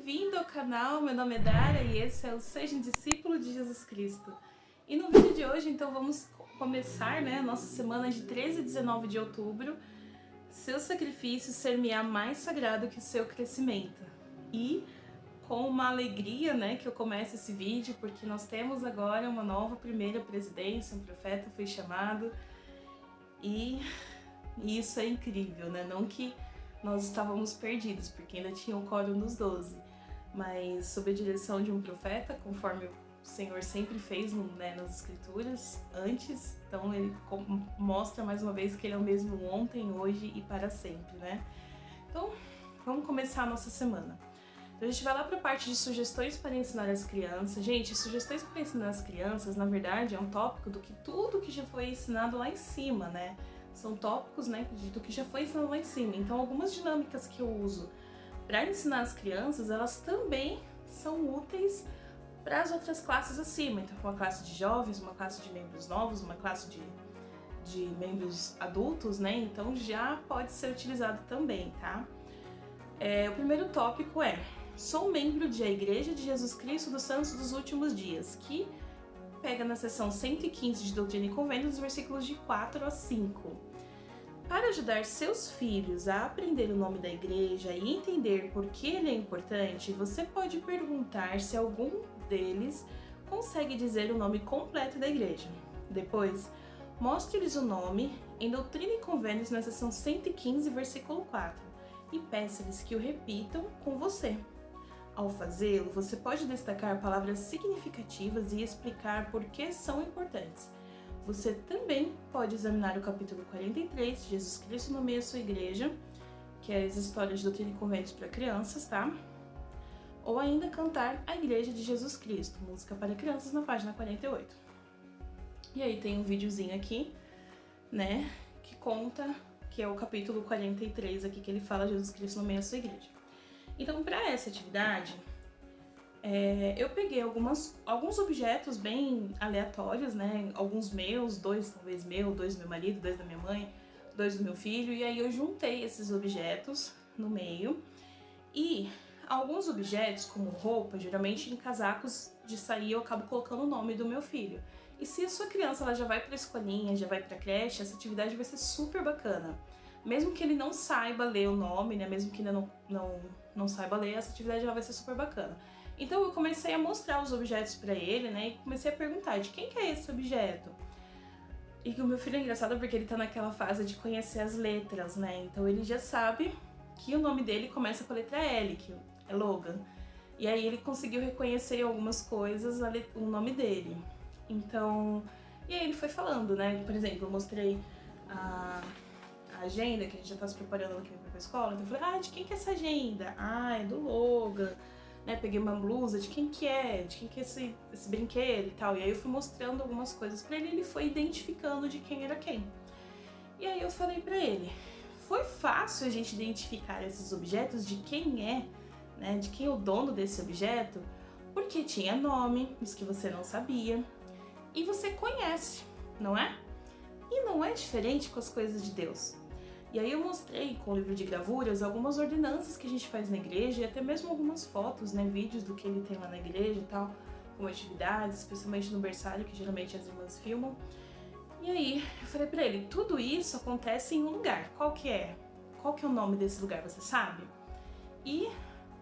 bem-vindo ao canal, meu nome é Dara e esse é o Seja um Discípulo de Jesus Cristo. E no vídeo de hoje, então, vamos começar, a nossa semana de 13 e 19 de outubro, seu sacrifício ser-me-á mais sagrado que o seu crescimento. E com uma alegria, que eu começo esse vídeo, porque nós temos agora uma nova primeira presidência, um profeta foi chamado, e isso é incrível, não que nós estávamos perdidos, porque ainda tinha o Quórum dos 12, mas sob a direção de um profeta, conforme o Senhor sempre fez nas Escrituras antes, então ele mostra mais uma vez que ele é o mesmo ontem, hoje e para sempre, Então, vamos começar a nossa semana. Então a gente vai lá para a parte de sugestões para ensinar as crianças. Gente, sugestões para ensinar as crianças, na verdade, é um tópico do que tudo que já foi ensinado lá em cima, São tópicos, do que já foi ensinado lá em cima. Então, algumas dinâmicas que eu uso para ensinar as crianças, elas também são úteis para as outras classes acima. Então, uma classe de jovens, uma classe de membros novos, uma classe de membros adultos, Então, já pode ser utilizado também, tá? O primeiro tópico é: sou membro da Igreja de Jesus Cristo dos Santos dos Últimos Dias, que pega na seção 115 de Doutrina e Convênios, dos versículos de 4 a 5. Para ajudar seus filhos a aprender o nome da igreja e entender por que ele é importante, você pode perguntar se algum deles consegue dizer o nome completo da igreja. Depois, mostre-lhes o nome em Doutrina e Convênios na seção 115, versículo 4, e peça-lhes que o repitam com você. Ao fazê-lo, você pode destacar palavras significativas e explicar por que são importantes. Você também pode examinar o capítulo 43, Jesus Cristo nomeia sua igreja, que é as histórias de Doutrina e Convênios para crianças, tá? Ou ainda cantar a Igreja de Jesus Cristo, música para crianças, na página 48. E aí tem um videozinho aqui, que conta, que é o capítulo 43 aqui, que ele fala Jesus Cristo nomeia sua igreja. Então, para essa atividade, eu peguei alguns objetos bem aleatórios, Alguns meus, dois talvez dois do meu marido, dois da minha mãe, dois do meu filho, e aí eu juntei esses objetos no meio. E alguns objetos, como roupa, geralmente em casacos de sair eu acabo colocando o nome do meu filho. E se a sua criança ela já vai para a escolinha, já vai para a creche, essa atividade vai ser super bacana. Mesmo que ele não saiba ler o nome, mesmo que ainda não saiba ler, essa atividade ela vai ser super bacana. Então eu comecei a mostrar os objetos para ele, e comecei a perguntar de quem que é esse objeto. E que o meu filho é engraçado porque ele tá naquela fase de conhecer as letras, Então ele já sabe que o nome dele começa com a letra L, que é Logan. E aí ele conseguiu reconhecer algumas coisas, o nome dele. Então, e aí ele foi falando, Por exemplo, eu mostrei a agenda, que a gente já tá se preparando aqui pra escola, então eu falei, de quem que é essa agenda? É do Logan, Peguei uma blusa, de quem que é esse brinquedo e tal, e aí eu fui mostrando algumas coisas pra ele e ele foi identificando de quem era quem. E aí eu falei pra ele, foi fácil a gente identificar esses objetos de quem é, de quem é o dono desse objeto, porque tinha nome, os que você não sabia, e você conhece, não é? E não é diferente com as coisas de Deus. E aí eu mostrei com o livro de gravuras algumas ordenanças que a gente faz na igreja e até mesmo algumas fotos, vídeos do que ele tem lá na igreja e tal, como atividades, especialmente no berçário, que geralmente as irmãs filmam. E aí eu falei pra ele, tudo isso acontece em um lugar, qual que é? Qual que é o nome desse lugar, você sabe? E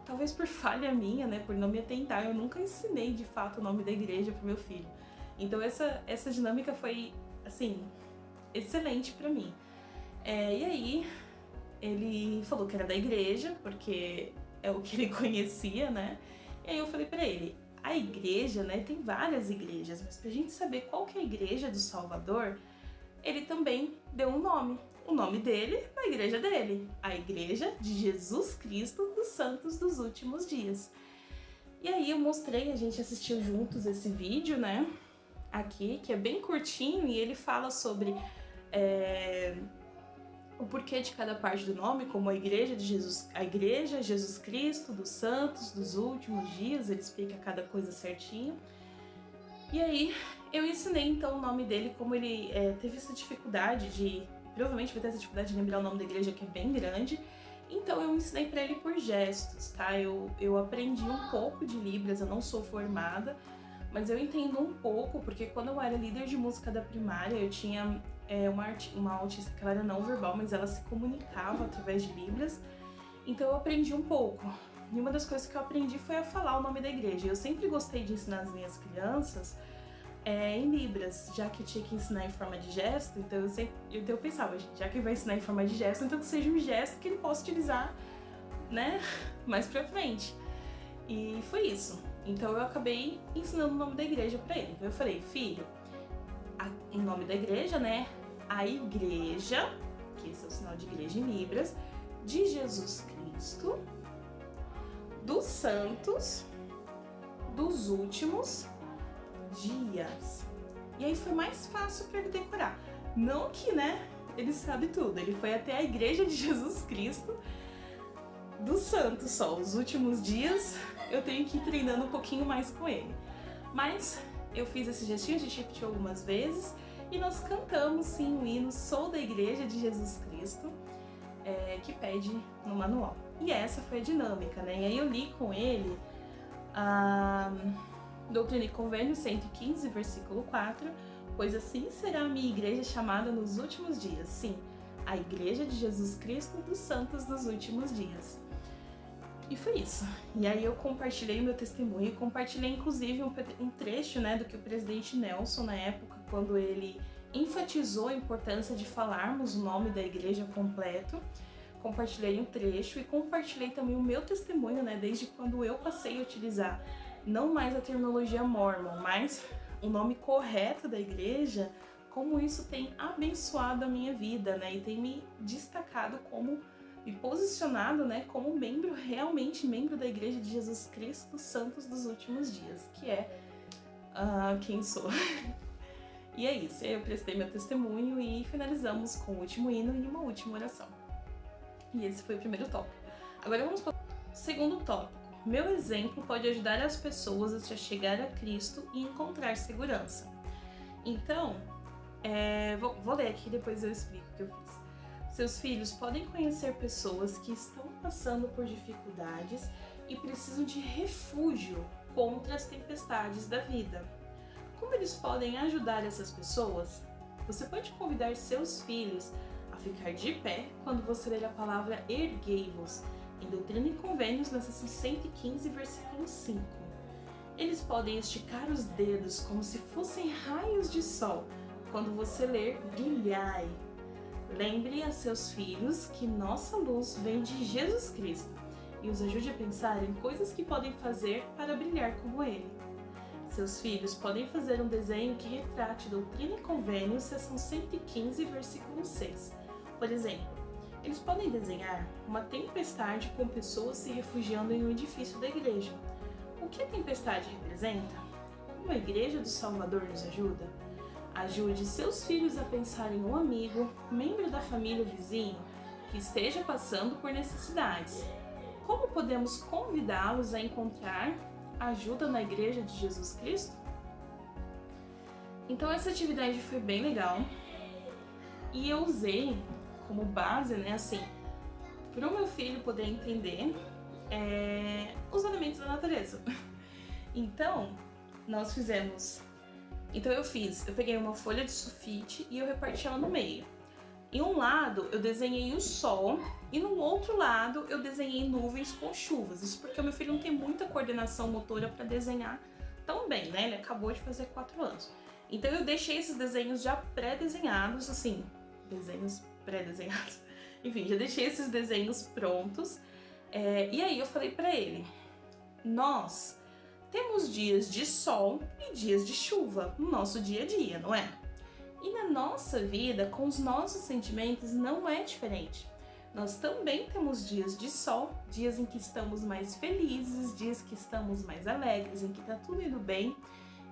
talvez por falha minha, por não me atentar, eu nunca ensinei de fato o nome da igreja pro meu filho. Então essa dinâmica foi, assim, excelente pra mim. E aí, ele falou que era da igreja, porque é o que ele conhecia, E aí eu falei pra ele, a igreja, tem várias igrejas, mas pra gente saber qual que é a igreja do Salvador, ele também deu um nome. O nome dele, na igreja dele, a Igreja de Jesus Cristo dos Santos dos Últimos Dias. E aí eu mostrei, a gente assistiu juntos esse vídeo, Aqui, que é bem curtinho, e ele fala sobre o porquê de cada parte do nome, como a Igreja Jesus Cristo, dos Santos, dos Últimos Dias, ele explica cada coisa certinho. E aí, eu ensinei então o nome dele, como ele teve essa dificuldade provavelmente vai ter essa dificuldade de lembrar o nome da igreja, que é bem grande, Então eu ensinei para ele por gestos, tá? Eu aprendi um pouco de Libras, eu não sou formada, mas eu entendo um pouco, porque quando eu era líder de música da primária, eu tinha uma autista que ela era não verbal, mas ela se comunicava através de Libras, então eu aprendi um pouco. E uma das coisas que eu aprendi foi a falar o nome da igreja. Eu sempre gostei de ensinar as minhas crianças em Libras, já que eu tinha que ensinar em forma de gesto, então eu pensava, gente, já que vai ensinar em forma de gesto, então que seja um gesto que ele possa utilizar, né, mais pra frente. E foi isso. Então eu acabei ensinando o nome da igreja pra ele. Então eu falei, filho, o nome da igreja, né, a igreja, que esse é o sinal de igreja em Libras, de Jesus Cristo, dos santos, dos últimos dias. E aí foi mais fácil para ele decorar. Não que, né, ele sabe tudo. Ele foi até a igreja de Jesus Cristo dos santos só. Os últimos dias eu tenho que ir treinando um pouquinho mais com ele. Mas eu fiz esse gestinho, a gente repetiu algumas vezes e nós cantamos sim o hino Sou da Igreja de Jesus Cristo, que pede no manual. E essa foi a dinâmica, né? E aí eu li com ele Doutrina e Convênio 115, versículo 4, pois assim será a minha igreja chamada nos últimos dias. Sim, a igreja de Jesus Cristo dos santos dos últimos dias. E foi isso. E aí eu compartilhei o meu testemunho, compartilhei inclusive um trecho, né, do que o presidente Nelson, na época, quando ele enfatizou a importância de falarmos o nome da igreja completo, compartilhei um trecho e compartilhei também o meu testemunho, né, desde quando eu passei a utilizar não mais a terminologia Mormon, mas o nome correto da igreja, como isso tem abençoado a minha vida, né, e tem me destacado me posicionado, né, como realmente membro da Igreja de Jesus Cristo dos Santos dos Últimos Dias, que é quem sou. E é isso, eu prestei meu testemunho e finalizamos com o último hino e uma última oração. E esse foi o primeiro tópico. Agora vamos para o segundo tópico. Meu exemplo pode ajudar as pessoas a se chegar a Cristo e encontrar segurança. Então, vou ler aqui e depois eu explico o que eu fiz. Seus filhos podem conhecer pessoas que estão passando por dificuldades e precisam de refúgio contra as tempestades da vida. Como eles podem ajudar essas pessoas? Você pode convidar seus filhos a ficar de pé quando você ler a palavra erguei-vos, em Doutrina e Convênios, na seção 115, versículo 5. Eles podem esticar os dedos como se fossem raios de sol quando você ler brilhai. Lembre a seus filhos que nossa luz vem de Jesus Cristo e os ajude a pensar em coisas que podem fazer para brilhar como Ele. Seus filhos podem fazer um desenho que retrate Doutrina e Convênios, seção 115, versículo 6. Por exemplo, eles podem desenhar uma tempestade com pessoas se refugiando em um edifício da igreja. O que a tempestade representa? Como a Igreja do Salvador nos ajuda? Ajude seus filhos a pensar em um amigo, membro da família ou vizinho que esteja passando por necessidades. Como podemos convidá-los a encontrar ajuda na Igreja de Jesus Cristo? Então essa atividade foi bem legal e eu usei como base, né, assim, para o meu filho poder entender os elementos da natureza. Então, eu peguei uma folha de sulfite e eu reparti ela no meio. Em um lado eu desenhei o sol e no outro lado eu desenhei nuvens com chuvas. Isso porque o meu filho não tem muita coordenação motora para desenhar tão bem, né? Ele acabou de fazer 4 anos. Então eu deixei esses desenhos já pré-desenhados, assim, desenhos pré-desenhados. Enfim, já deixei esses desenhos prontos. E aí eu falei para ele, nós temos dias de sol e dias de chuva no nosso dia a dia, não é? E na nossa vida, com os nossos sentimentos, não é diferente. Nós também temos dias de sol, dias em que estamos mais felizes, dias que estamos mais alegres, em que tá tudo indo bem,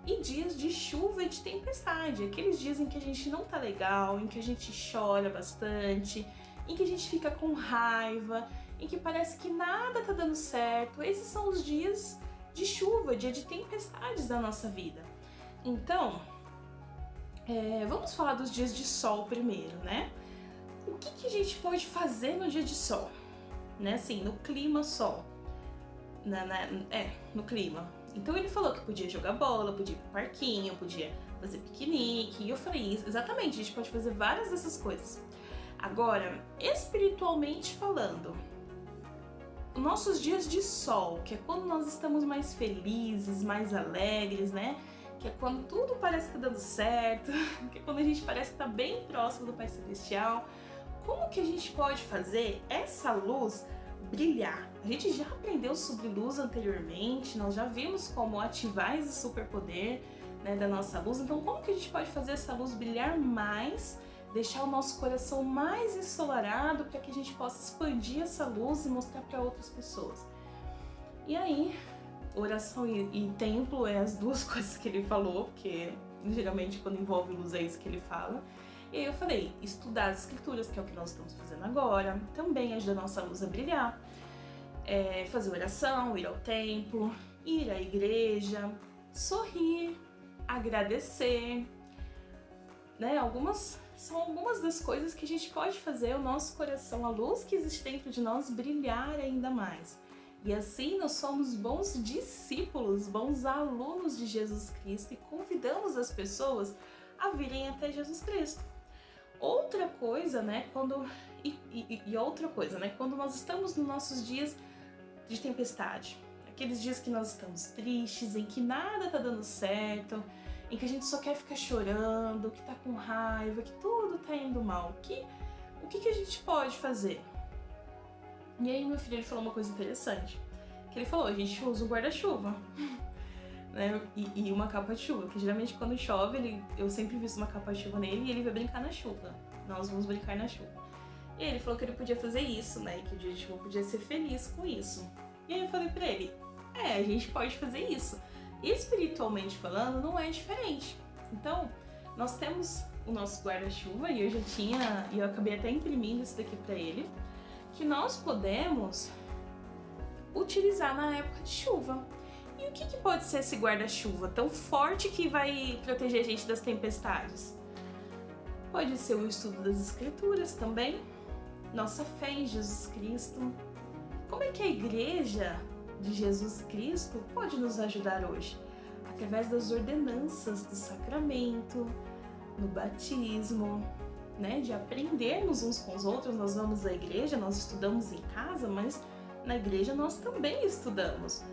e dias de chuva e de tempestade, aqueles dias em que a gente não tá legal, em que a gente chora bastante, em que a gente fica com raiva, em que parece que nada tá dando certo. Esses são os dias de chuva, dia de tempestades da nossa vida. Então, vamos falar dos dias de sol primeiro, né? O que a gente pode fazer no dia de sol? né, assim, no clima só, no clima. Então ele falou que podia jogar bola, podia ir pro parquinho, podia fazer piquenique, e eu falei, exatamente, a gente pode fazer várias dessas coisas. Agora, espiritualmente falando, nossos dias de sol, que é quando nós estamos mais felizes, mais alegres, né? Que é quando tudo parece que tá dando certo, que é quando a gente parece que tá bem próximo do Pai Celestial. Como que a gente pode fazer essa luz brilhar? A gente já aprendeu sobre luz anteriormente, nós já vimos como ativar esse superpoder, né, da nossa luz. Então, como que a gente pode fazer essa luz brilhar mais, deixar o nosso coração mais ensolarado para que a gente possa expandir essa luz e mostrar para outras pessoas? E aí, oração e templo é as duas coisas que ele falou, porque geralmente quando envolve luz é isso que ele fala. E aí eu falei, estudar as escrituras, que é o que nós estamos fazendo agora, também ajuda a nossa luz a brilhar. Fazer oração, ir ao templo, ir à igreja, sorrir, agradecer, né? São algumas das coisas que a gente pode fazer o nosso coração, a luz que existe dentro de nós, brilhar ainda mais. E assim nós somos bons discípulos, bons alunos de Jesus Cristo e convidamos as pessoas a virem até Jesus Cristo. Outra coisa, né, outra coisa, né, quando nós estamos nos nossos dias de tempestade, aqueles dias que nós estamos tristes, em que nada tá dando certo, em que a gente só quer ficar chorando, que tá com raiva, que tudo tá indo mal, o que a gente pode fazer? E aí meu filho, ele falou uma coisa interessante, que ele falou, a gente usa um guarda-chuva, né, e uma capa de chuva, que geralmente quando chove, eu sempre visto uma capa de chuva nele e ele vai brincar na chuva, nós vamos brincar na chuva. E ele falou que ele podia fazer isso, né, e que o dia de chuva podia ser feliz com isso. E aí eu falei pra ele, a gente pode fazer isso. Espiritualmente falando, não é diferente. Então, nós temos o nosso guarda-chuva, e eu acabei até imprimindo isso daqui pra ele, que nós podemos utilizar na época de chuva. E o que pode ser esse guarda-chuva tão forte que vai proteger a gente das tempestades? Pode ser o estudo das escrituras também, nossa fé em Jesus Cristo. Como é que a igreja de Jesus Cristo pode nos ajudar hoje? Através das ordenanças do sacramento, no batismo, né? De aprendermos uns com os outros. Nós vamos à igreja, nós estudamos em casa, mas na igreja nós também estudamos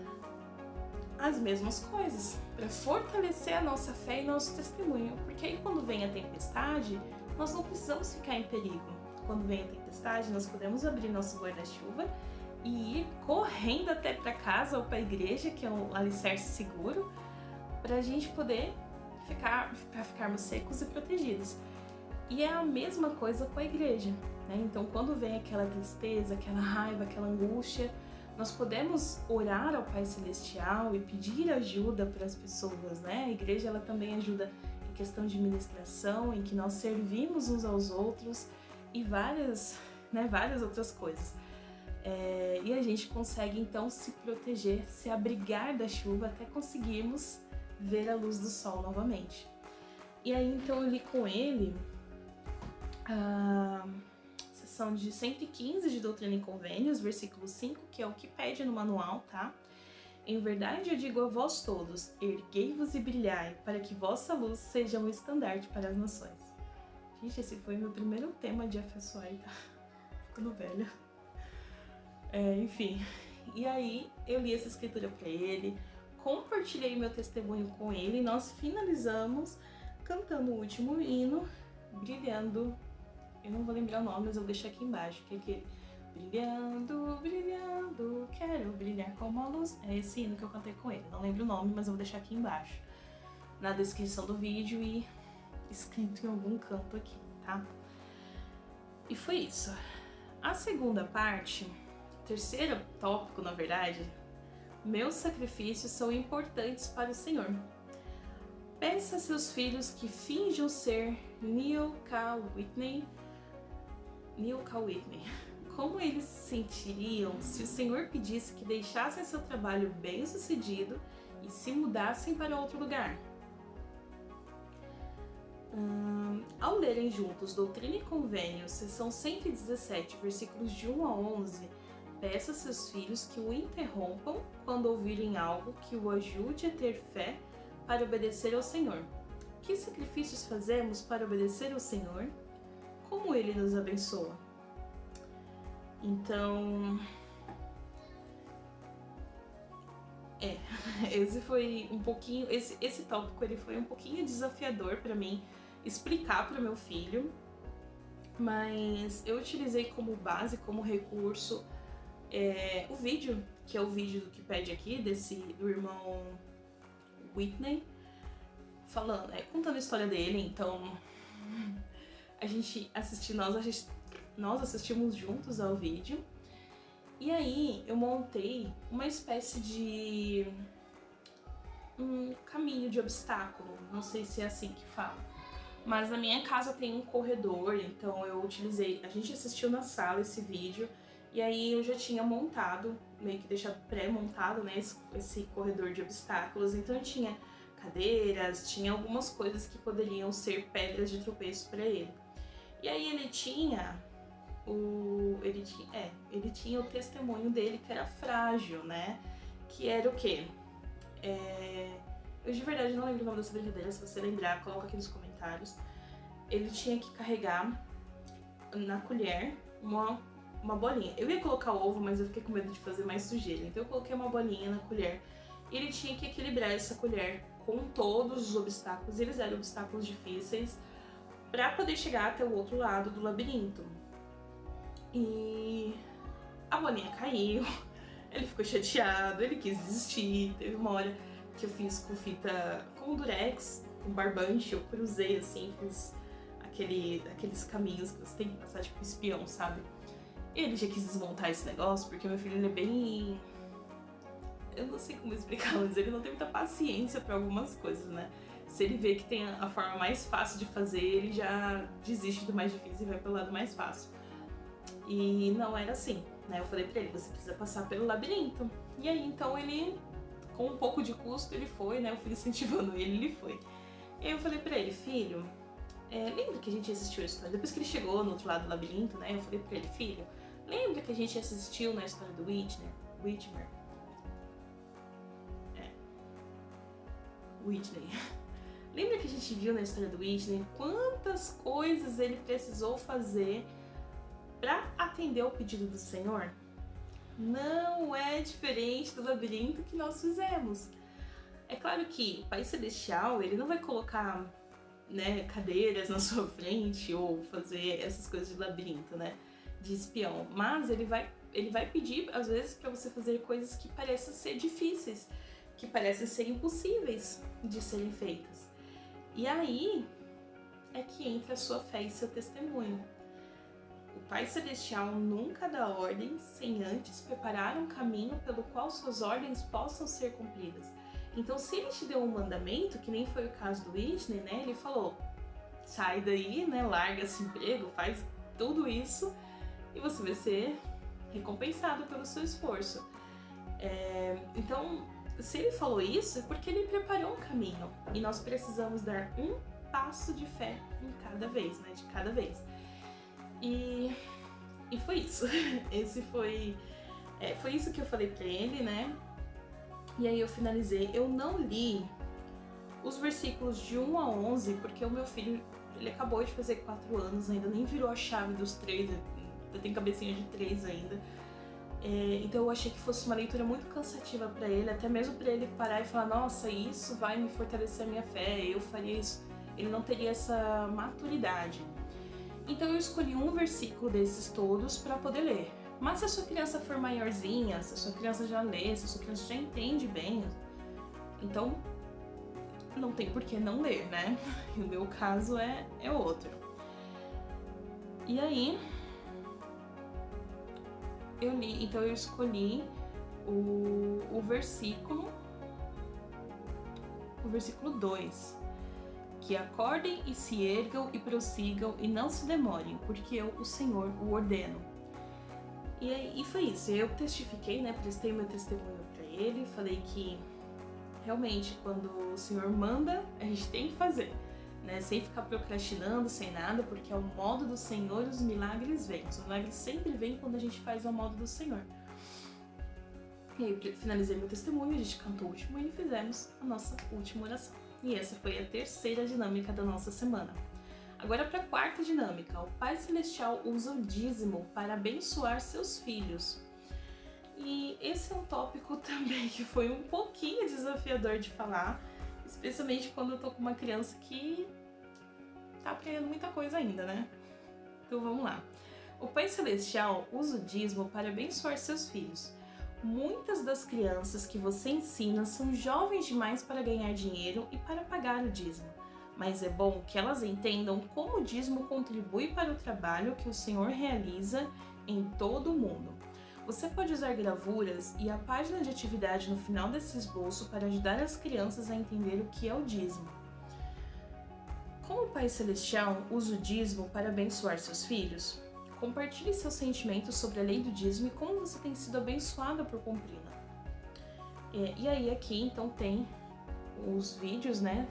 as mesmas coisas, para fortalecer a nossa fé e nosso testemunho, porque aí quando vem a tempestade, nós não precisamos ficar em perigo. Quando vem a tempestade, nós podemos abrir nosso guarda-chuva e ir correndo até para casa ou para a igreja, que é um alicerce seguro, para a gente poder ficarmos secos e protegidos. E é a mesma coisa com a igreja, né? Então, quando vem aquela tristeza, aquela raiva, aquela angústia, nós podemos orar ao Pai Celestial e pedir ajuda para as pessoas, né? A igreja, ela também ajuda em questão de ministração, em que nós servimos uns aos outros e várias outras coisas. E a gente consegue, então, se proteger, se abrigar da chuva até conseguirmos ver a luz do sol novamente. E aí, então, eu li com ele a sessão de 115 de Doutrina e Convênios, versículo 5, que é o que pede no manual, tá? Em verdade eu digo a vós todos, erguei-vos e brilhai, para que vossa luz seja um estandarte para as nações. Gente, esse foi meu primeiro tema de FSY, tá? Ficando velha. Enfim, e aí eu li essa escritura para ele, compartilhei meu testemunho com ele e nós finalizamos cantando o último hino, brilhando. Eu não vou lembrar o nome, mas eu vou deixar aqui embaixo, que é aquele brilhando, brilhando, quero brilhar como a luz. É esse hino que eu cantei com ele, não lembro o nome, mas eu vou deixar aqui embaixo, na descrição do vídeo e escrito em algum canto aqui, tá? E foi isso. A segunda parte, terceiro tópico, na verdade, meus sacrifícios são importantes para o Senhor. Peça a seus filhos que finjam ser Neil K. Whitney, como eles se sentiriam se o Senhor pedisse que deixassem seu trabalho bem-sucedido e se mudassem para outro lugar? Ao lerem juntos Doutrina e Convênios, seção 117, versículos de 1 a 11, peça a seus filhos que o interrompam quando ouvirem algo que o ajude a ter fé para obedecer ao Senhor. Que sacrifícios fazemos para obedecer ao Senhor? Como Ele nos abençoa? Então, esse foi um pouquinho, esse tópico ele foi um pouquinho desafiador para mim explicar para o meu filho, mas eu utilizei como base, como recurso, o vídeo, que é o vídeo do que pede aqui, do irmão Whitney, falando, contando a história dele. Então nós assistimos juntos ao vídeo, e aí eu montei uma espécie de um caminho de obstáculo, não sei se é assim que fala, mas na minha casa tem um corredor, então a gente assistiu na sala esse vídeo, e aí eu já tinha montado, meio que deixado pré-montado, né, esse corredor de obstáculos. Então eu tinha cadeiras, tinha algumas coisas que poderiam ser pedras de tropeço para ele. E aí ele tinha o testemunho dele, que era frágil, né, que era o quê? Eu de verdade não lembro o nome dessa brincadeira, se você lembrar, coloca aqui nos comentários. Ele tinha que carregar na colher uma bolinha. Eu ia colocar o ovo, mas eu fiquei com medo de fazer mais sujeira, então eu coloquei uma bolinha na colher e ele tinha que equilibrar essa colher com todos os obstáculos, eles eram obstáculos difíceis, para poder chegar até o outro lado do labirinto. E a bolinha caiu, ele ficou chateado, ele quis desistir. Teve uma hora que eu fiz com fita, com durex, com barbante, eu cruzei assim, fiz aqueles caminhos que você tem que passar tipo espião, sabe? Ele já quis desmontar esse negócio, porque meu filho ele é bem... Eu não sei como explicar, mas ele não tem muita paciência para algumas coisas, né? Se ele vê que tem a forma mais fácil de fazer, ele já desiste do mais difícil e vai pelo lado mais fácil. E não era assim, né? Eu falei pra ele, você precisa passar pelo labirinto. E aí, então, ele, com um pouco de custo, ele foi, né? Eu fui incentivando ele foi. E aí eu falei pra ele, filho, lembra que a gente assistiu a história? Depois que ele chegou no outro lado do labirinto, né? Eu falei pra ele, filho, lembra que a gente assistiu na história do Whitmer? Whitney. Lembra que a gente viu na história do Whitney quantas coisas ele precisou fazer para atender ao pedido do Senhor? Não é diferente do labirinto que nós fizemos. É claro que o Pai Celestial, ele não vai colocar, né, cadeiras na sua frente ou fazer essas coisas de labirinto, né, de espião, mas ele vai pedir às vezes para você fazer coisas que parecem ser difíceis, que parecem ser impossíveis de serem feitas. E aí é que entra a sua fé e seu testemunho. O Pai Celestial nunca dá ordem sem antes preparar um caminho pelo qual suas ordens possam ser cumpridas. Então, se ele te deu um mandamento, que nem foi o caso do Whitney, né? Ele falou, sai daí, né? Larga esse emprego, faz tudo isso e você vai ser recompensado pelo seu esforço. Então, se ele falou isso, é porque ele preparou um caminho. E nós precisamos dar um passo de fé em cada vez, né? De cada vez. E foi isso. Foi isso que eu falei pra ele, né? E aí eu finalizei. Eu não li os versículos de 1 a 11, porque o meu filho, ele acabou de fazer 4 anos, ainda nem virou a chave dos 3, ainda tem cabecinha de 3 ainda. Então eu achei que fosse uma leitura muito cansativa pra ele, até mesmo pra ele parar e falar, nossa, isso vai me fortalecer a minha fé, eu faria isso. Ele não teria essa maturidade. Então eu escolhi um versículo desses todos para poder ler. Mas se a sua criança for maiorzinha, se a sua criança já lê, se a sua criança já entende bem, então não tem por que não ler, né? E o meu caso é outro. E aí eu li, então eu escolhi o versículo 2. Que acordem e se ergam e prossigam e não se demorem, porque eu, o Senhor, o ordeno. E foi isso, eu testifiquei, né, prestei meu testemunho pra ele, falei que realmente quando o Senhor manda, a gente tem que fazer, né, sem ficar procrastinando, sem nada, porque ao modo do Senhor os milagres vêm. Os milagres sempre vêm quando a gente faz ao modo do Senhor. E aí finalizei meu testemunho, a gente cantou o último hino e fizemos a nossa última oração. E essa foi a terceira dinâmica da nossa semana. Agora para a quarta dinâmica, o Pai Celestial usa o dízimo para abençoar seus filhos. E esse é um tópico também que foi um pouquinho desafiador de falar, especialmente quando eu tô com uma criança que tá aprendendo muita coisa ainda, né? Então vamos lá. O Pai Celestial usa o dízimo para abençoar seus filhos. Muitas das crianças que você ensina são jovens demais para ganhar dinheiro e para pagar o dízimo. Mas é bom que elas entendam como o dízimo contribui para o trabalho que o Senhor realiza em todo o mundo. Você pode usar gravuras e a página de atividade no final desse esboço para ajudar as crianças a entender o que é o dízimo. Como o Pai Celestial usa o dízimo para abençoar seus filhos? Compartilhe seus sentimentos sobre a lei do dízimo e como você tem sido abençoada por cumpri-la. E aí aqui então tem os vídeos, né?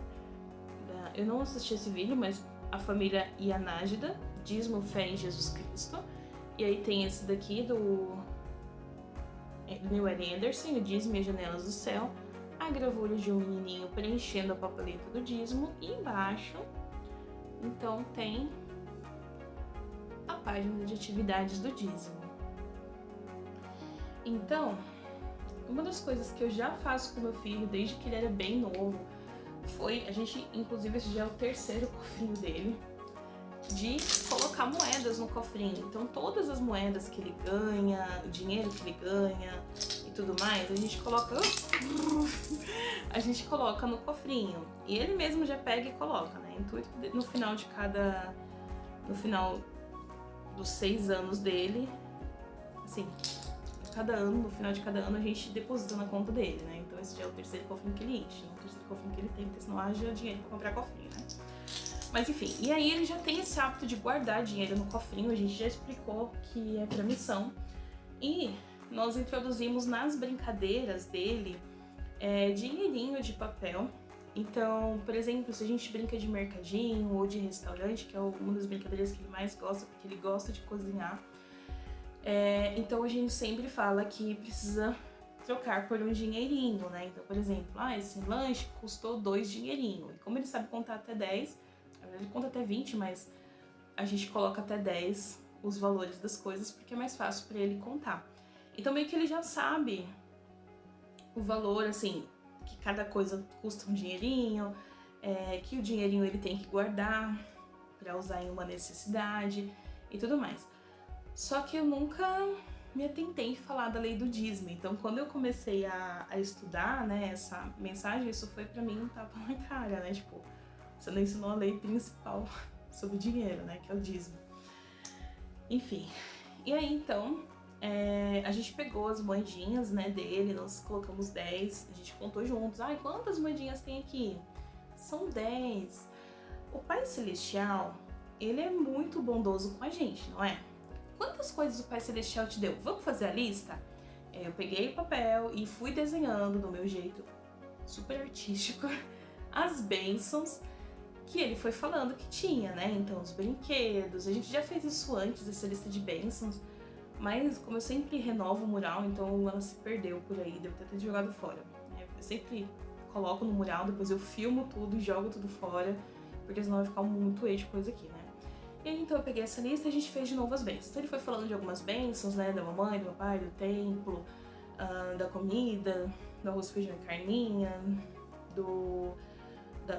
Eu não assisti esse vídeo, mas a família Ianágida, dízimo, fé em Jesus Cristo. E aí tem esse daqui do Neil Anderson, o dízimo e as janelas do céu. A gravura de um menininho preenchendo a papeleta do dízimo. E embaixo, então, tem a página de atividades do dízimo. Então, uma das coisas que eu já faço com meu filho desde que ele era bem novo foi, a gente, inclusive esse já é o terceiro cofrinho dele, de colocar moedas no cofrinho. Então todas as moedas que ele ganha, o dinheiro que ele ganha e tudo mais, a gente coloca no cofrinho. E ele mesmo já pega e coloca, né? Intuito que no final dos 6 anos dele, assim, cada ano, no final de cada ano a gente deposita na conta dele, né? Então esse já é o terceiro cofrinho que ele enche, o terceiro cofrinho que ele tem, porque senão haja dinheiro pra comprar cofrinho, né? Mas enfim, e aí ele já tem esse hábito de guardar dinheiro no cofrinho, a gente já explicou que é pra missão. E nós introduzimos nas brincadeiras dele dinheirinho de papel. Então, por exemplo, se a gente brinca de mercadinho ou de restaurante, que é uma das brincadeiras que ele mais gosta, porque ele gosta de cozinhar, então a gente sempre fala que precisa trocar por um dinheirinho, né? Então, por exemplo, esse lanche custou 2 dinheirinhos. E como ele sabe contar até 10, ele conta até 20, mas a gente coloca até 10 os valores das coisas, porque é mais fácil para ele contar. Então meio que ele já sabe o valor, assim, que cada coisa custa um dinheirinho, que o dinheirinho ele tem que guardar para usar em uma necessidade e tudo mais. Só que eu nunca me atentei em falar da lei do dízimo. Então quando eu comecei a estudar, né, essa mensagem, isso foi para mim um tapa na cara, né? Tipo, você não ensinou a lei principal sobre dinheiro, né? Que é o dízimo. Enfim. E aí, então, a gente pegou as moedinhas, né, dele, nós colocamos 10, a gente contou juntos. Quantas moedinhas tem aqui? São 10. O Pai Celestial, ele é muito bondoso com a gente, não é? Quantas coisas o Pai Celestial te deu? Vamos fazer a lista? Eu peguei o papel e fui desenhando do meu jeito super artístico as bênçãos que ele foi falando que tinha, né? Então, os brinquedos, a gente já fez isso antes, essa lista de bênçãos, mas como eu sempre renovo o mural, então ela se perdeu por aí, devo ter jogado fora. Eu sempre coloco no mural, depois eu filmo tudo e jogo tudo fora, porque senão vai ficar muito de coisa aqui, né? E aí, então eu peguei essa lista e a gente fez de novo as bênçãos. Então ele foi falando de algumas bênçãos, né? Da mamãe, do papai, do templo, da comida, do arroz, feijão e carninha,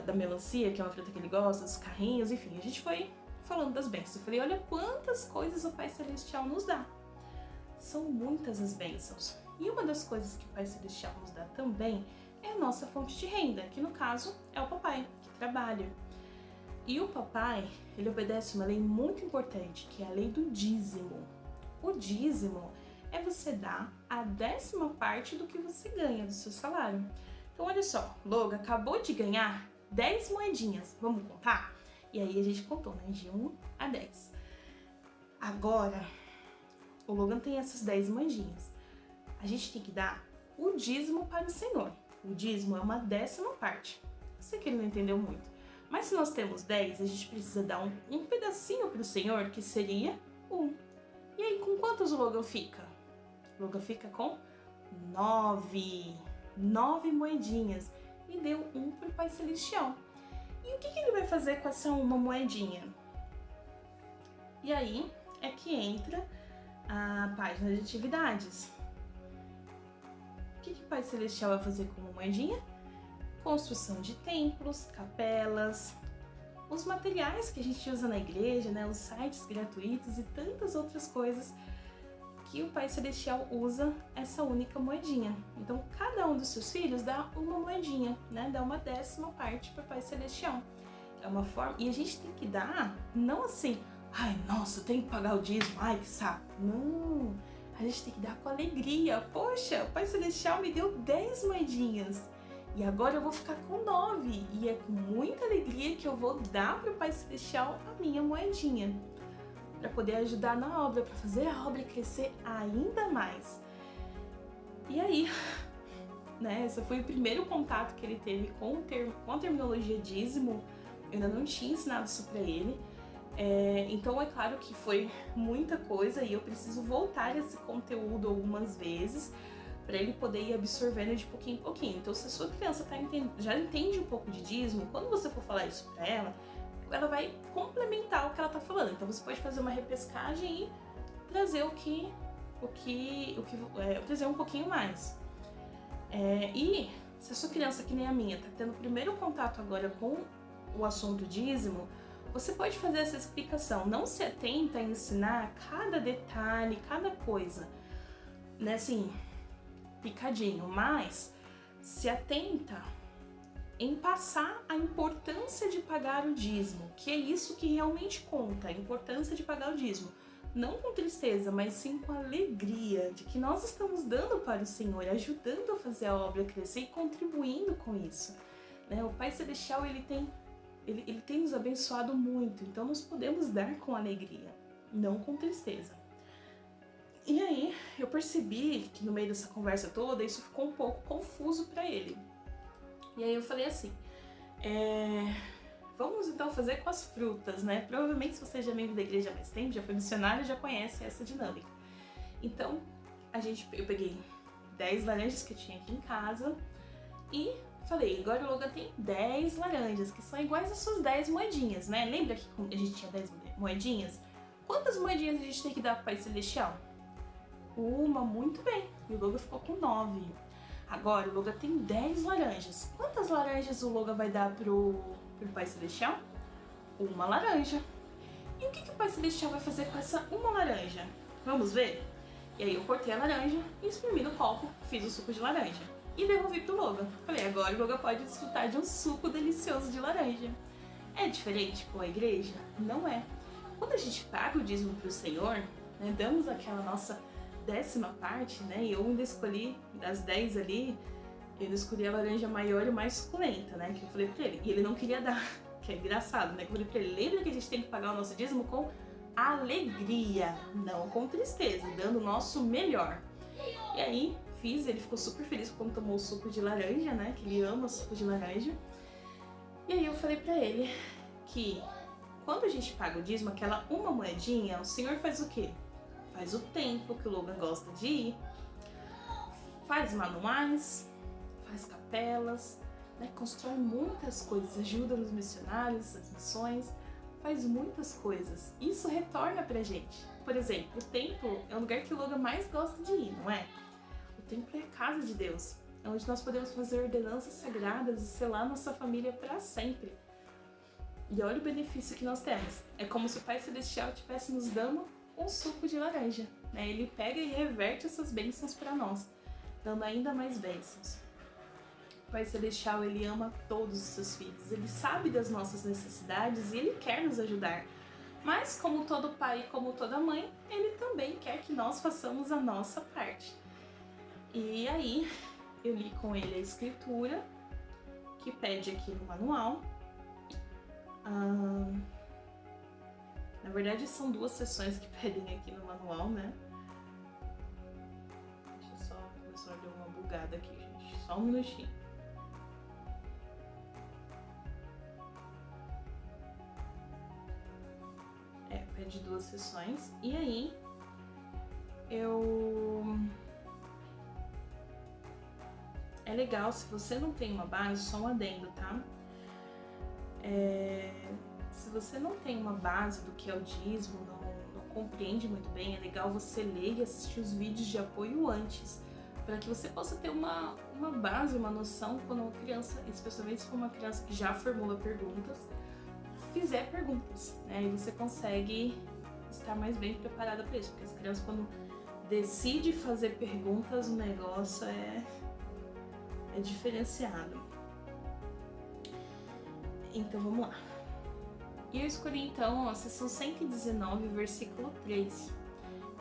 da melancia, que é uma fruta que ele gosta, dos carrinhos, enfim, a gente foi falando das bênçãos. Eu falei, olha quantas coisas o Pai Celestial nos dá. São muitas as bênçãos. E uma das coisas que o Pai Celestial nos dá também é a nossa fonte de renda, que no caso é o papai, que trabalha. E o papai, ele obedece uma lei muito importante, que é a lei do dízimo. O dízimo é você dar a 10ª parte do que você ganha do seu salário. Então olha só, Logan acabou de ganhar 10 moedinhas, vamos contar? E aí a gente contou, né, de 1 a 10. Agora, o Logan tem essas 10 moedinhas. A gente tem que dar o dízimo para o Senhor. O dízimo é uma 10ª parte. Eu sei que ele não entendeu muito. Mas se nós temos 10, a gente precisa dar um pedacinho para o Senhor, que seria 1. E aí, com quantos o Logan fica? O Logan fica com nove moedinhas e deu um pro Pai Celestial. E o que ele vai fazer com essa uma moedinha? E aí é que entra a página de atividades. O que o Pai Celestial vai fazer com uma moedinha? Construção de templos, capelas, os materiais que a gente usa na igreja, né, os sites gratuitos e tantas outras coisas que o Pai Celestial usa essa única moedinha. Então, cada um dos seus filhos dá uma moedinha, né, dá uma 10ª parte para o Pai Celestial. É uma forma, e a gente tem que dar, não assim, ai, nossa, eu tenho que pagar o dízimo, ai, que saco. Não, a gente tem que dar com alegria. Poxa, o Pai Celestial me deu 10 moedinhas. E agora eu vou ficar com 9. E é com muita alegria que eu vou dar para o Pai Celestial a minha moedinha. Para poder ajudar na obra, para fazer a obra crescer ainda mais. E aí, né, esse foi o primeiro contato que ele teve com a terminologia dízimo. Eu ainda não tinha ensinado isso para ele. Então é claro que foi muita coisa e eu preciso voltar esse conteúdo algumas vezes para ele poder ir absorvendo de pouquinho em pouquinho. Então, se a sua criança já entende um pouco de dízimo, quando você for falar isso para ela vai complementar o que ela tá falando. Então, você pode fazer uma repescagem e trazer trazer um pouquinho mais. E se a sua criança, que nem a minha, tá tendo o primeiro contato agora com o assunto dízimo, você pode fazer essa explicação. Não se atenta a ensinar cada detalhe, cada coisa, né, assim, picadinho, mas se atenta em passar a importância de pagar o dízimo, que é isso que realmente conta, a importância de pagar o dízimo. Não com tristeza, mas sim com alegria de que nós estamos dando para o Senhor, ajudando a fazer a obra crescer e contribuindo com isso. Né? O Pai Celestial, ele tem nos abençoado muito, então nós podemos dar com alegria, não com tristeza. E aí, eu percebi que no meio dessa conversa toda, isso ficou um pouco confuso para ele. E aí eu falei assim, vamos então fazer com as frutas, né? Provavelmente se você já é membro da igreja há mais tempo, já foi missionário, já conhece essa dinâmica. Então, eu peguei 10 laranjas que eu tinha aqui em casa e falei, agora o Logan tem 10 laranjas, que são iguais às suas 10 moedinhas, né? Lembra que a gente tinha 10 moedinhas? Quantas moedinhas a gente tem que dar pro Pai Celestial? Uma, muito bem. E o Logan ficou com 9. Agora o Logan tem 10 laranjas. Quantas laranjas o Logan vai dar pro Pai Celestial? Uma laranja. E o que o Pai Celestial vai fazer com essa uma laranja? Vamos ver? E aí eu cortei a laranja e espremi no copo, fiz o suco de laranja. E devolvi pro Logan. Falei, agora o Logan pode desfrutar de um suco delicioso de laranja. É diferente com a igreja? Não é. Quando a gente paga o dízimo pro Senhor, né, damos aquela nossa 10ª parte, né? E eu ainda escolhi, das 10 ali, eu escolhi a laranja maior e mais suculenta, né? Que eu falei pra ele. E ele não queria dar, que é engraçado, né? Que eu falei pra ele, lembra que a gente tem que pagar o nosso dízimo com alegria, não com tristeza, dando o nosso melhor. E aí, ele ficou super feliz quando tomou o suco de laranja, né? Que ele ama suco de laranja. E aí eu falei pra ele que quando a gente paga o dízimo, aquela uma moedinha, o Senhor faz o quê? Faz o templo que o Logan gosta de ir, faz manuais, faz capelas, né? Constrói muitas coisas, ajuda nos missionários, nas missões, faz muitas coisas. Isso retorna pra gente. Por exemplo, o templo é o lugar que o Logan mais gosta de ir, não é? O templo é a casa de Deus, é onde nós podemos fazer ordenanças sagradas e selar nossa família para sempre. E olha o benefício que nós temos. É como se o Pai Celestial estivesse nos dando um suco de laranja, né? Ele pega e reverte essas bênçãos para nós, dando ainda mais bênçãos. O Pai Celestial, ele ama todos os seus filhos, ele sabe das nossas necessidades e ele quer nos ajudar. Mas, como todo pai e como toda mãe, ele também quer que nós façamos a nossa parte. E aí, eu li com ele a escritura, que pede aqui no manual. Na verdade, são 2 sessões que pedem aqui no manual, né? Deixa eu só começar a dar uma bugada aqui, gente. Só um minutinho. Pede 2 sessões. E aí, eu é legal, se você não tem uma base, só um adendo, tá? Se você não tem uma base do que é o dízimo, não compreende muito bem, é legal você ler e assistir os vídeos de apoio antes, para que você possa ter uma base, uma noção quando uma criança, especialmente se for uma criança que já formula perguntas, fizer perguntas, né? E você consegue estar mais bem preparada para isso, porque as crianças, quando decide fazer perguntas, o negócio é diferenciado. Então vamos lá. E eu escolhi então a sessão 119, versículo 3.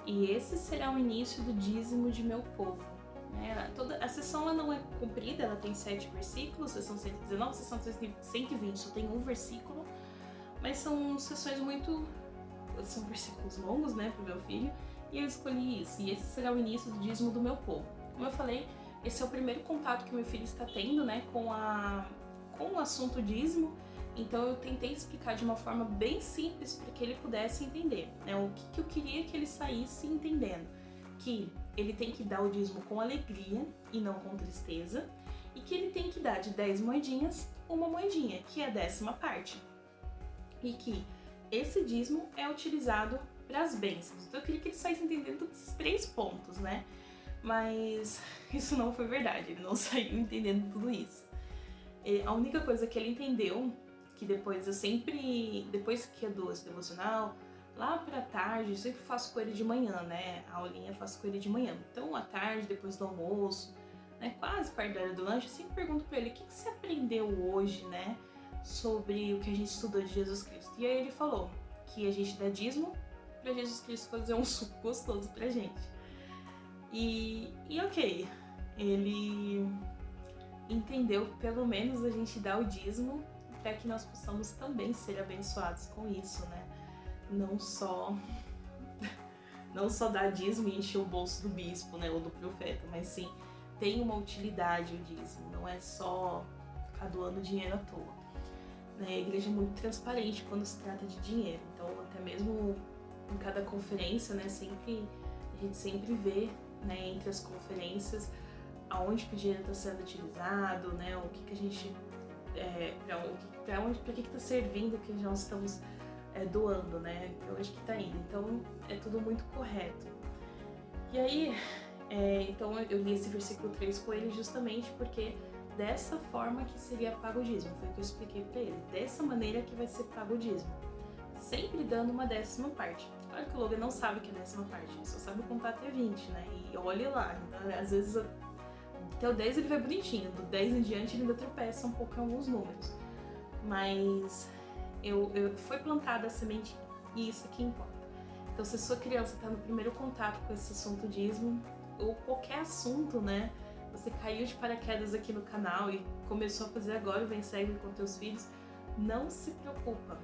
E esse será o início do dízimo de meu povo. A sessão ela não é comprida, ela tem 7 versículos, sessão 119, sessão 120 só tem um versículo, mas são sessões são versículos longos, né, pro meu filho, e eu escolhi isso. E esse será o início do dízimo do meu povo. Como eu falei, esse é o primeiro contato que meu filho está tendo, né, com o assunto dízimo, então eu tentei explicar de uma forma bem simples para que ele pudesse entender, né, o que eu queria que ele saísse entendendo. Que ele tem que dar o dízimo com alegria e não com tristeza, e que ele tem que dar de 10 moedinhas, uma moedinha, que é a 10ª parte. E que esse dízimo é utilizado para as bênçãos. Então eu queria que ele saísse entendendo esses 3 pontos, né? Mas isso não foi verdade, ele não saiu entendendo tudo isso. A única coisa que ele entendeu, que depois que eu dou esse devocional, lá pra tarde, eu sempre faço com ele de manhã, né? A aulinha eu faço com ele de manhã. Então, à tarde, depois do almoço, né? Quase perto da hora do lanche, eu sempre pergunto pra ele: o que você aprendeu hoje, né? Sobre o que a gente estudou de Jesus Cristo. E aí ele falou que a gente dá dízimo pra Jesus Cristo fazer um suco gostoso pra gente. E ok, ele entendeu que pelo menos a gente dá o dízimo para que nós possamos também ser abençoados com isso, né? Não só dar dízimo e encher o bolso do bispo, né, ou do profeta, mas sim tem uma utilidade o dízimo, não é só ficar doando dinheiro à toa. Né? A igreja é muito transparente quando se trata de dinheiro, então até mesmo em cada conferência, né, a gente sempre vê, né, entre as conferências aonde que o dinheiro está sendo utilizado, né, o que a gente para que está servindo o que nós estamos doando, né, para onde que está indo. Então é tudo muito correto. E aí, então eu li esse versículo 3 com ele justamente porque dessa forma que seria pago o dízimo, foi o que eu expliquei para ele. Dessa maneira que vai ser pago o dízimo, sempre dando uma 10ª parte. Claro que o Logan não sabe o que é 10ª parte, ele só sabe contar até 20, né? E olha lá, então, às vezes até o 10 ele vai bonitinho, do 10 em diante ele ainda tropeça um pouco em alguns números. Mas foi plantada a semente e isso que importa. Então se a sua criança está no primeiro contato com esse assunto dízimo, ou qualquer assunto, né? Você caiu de paraquedas aqui no canal e começou a fazer agora o Vem Segue com teus filhos, não se preocupa.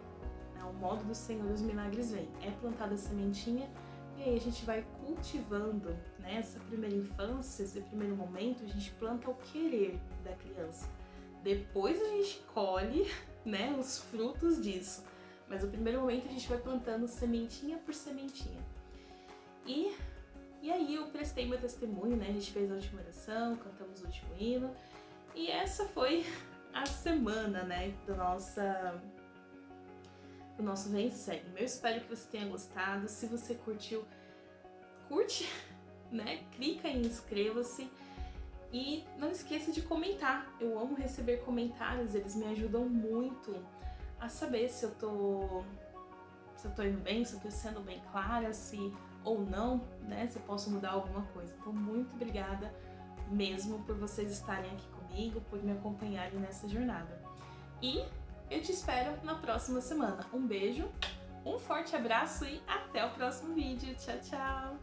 O modo do Senhor os milagres vem. É plantada a sementinha e aí a gente vai cultivando, né? Essa primeira infância, esse primeiro momento, a gente planta o querer da criança. Depois a gente colhe, né, os frutos disso. Mas no primeiro momento a gente vai plantando sementinha por sementinha. E aí eu prestei meu testemunho, né? A gente fez a última oração, cantamos o último hino. E essa foi a semana, né, do nosso Vem Segue. Eu espero que você tenha gostado. Se você curtiu, curte, né? Clica em inscreva-se e não esqueça de comentar. Eu amo receber comentários, eles me ajudam muito a saber se eu tô indo bem, se eu tô sendo bem clara, se ou não, né? Se eu posso mudar alguma coisa. Então, muito obrigada mesmo por vocês estarem aqui comigo, por me acompanharem nessa jornada. E eu te espero na próxima semana. Um beijo, um forte abraço e até o próximo vídeo. Tchau, tchau!